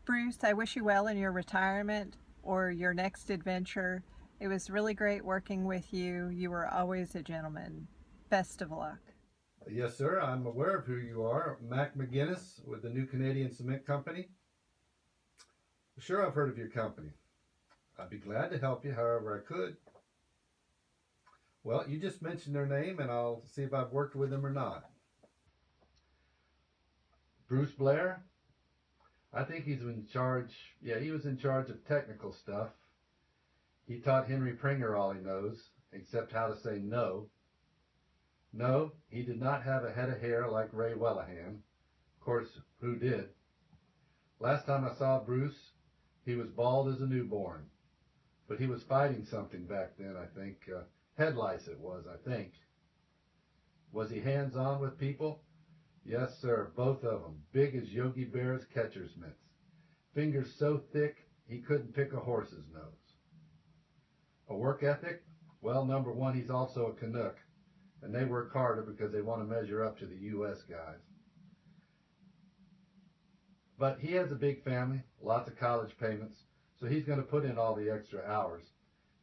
Bruce, I wish you well in your retirement or your next adventure. It was really great working with you. You were always a gentleman. Best of luck. Yes, sir. I'm aware of who you are. Mac McGinnis with the New Canadian Cement Company. Sure, I've heard of your company. I'd be glad to help you however I could. Well, you just mentioned their name and I'll see if I've worked with them or not. Bruce Blair? I think he's in charge. Yeah, he was in charge of technical stuff. He taught Henry Pringer all he knows, except how to say no. No, he did not have a head of hair like Ray Wellahan. Of course, who did? Last time I saw Bruce, he was bald as a newborn. But he was fighting something back then, I think. Head lice it was, I think. Was he hands-on with people? Yes, sir, both of them, big as Yogi Bear's catcher's mitts. Fingers so thick he couldn't pick a horse's nose. A work ethic? Well, number one, he's also a Canuck, and they work harder because they want to measure up to the U.S. guys. But he has a big family, lots of college payments, so he's going to put in all the extra hours.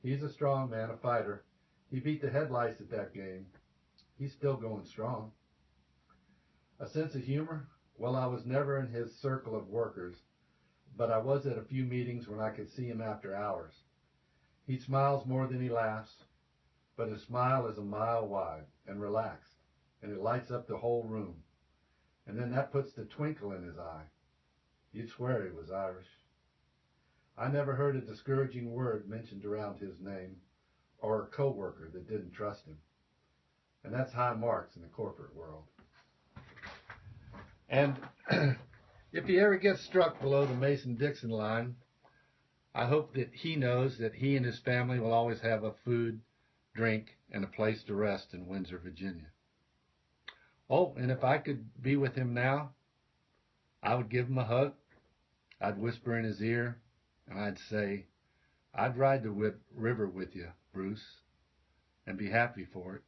He's a strong man, a fighter. He beat the head lice at that game. He's still going strong. A sense of humor? Well, I was never in his circle of workers, but I was at a few meetings when I could see him after hours. He smiles more than he laughs, but his smile is a mile wide and relaxed, and it lights up the whole room. And then that puts the twinkle in his eye. You'd swear he was Irish. I never heard a discouraging word mentioned around his name, or a coworker that didn't trust him. And that's high marks in the corporate world. And if he ever gets struck below the Mason-Dixon line, I hope that he knows that he and his family will always have a food, drink, and a place to rest in Windsor, Virginia. Oh, and if I could be with him now, I would give him a hug. I'd whisper in his ear, and I'd say, I'd ride the river with you, Bruce, and be happy for it.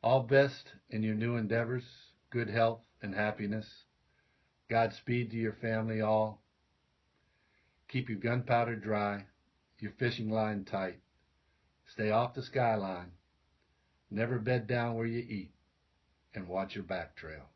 All best in your new endeavors, good health and happiness. Godspeed to your family all. Keep your gunpowder dry, your fishing line tight. Stay off the skyline. Never bed down where you eat, and watch your back trail.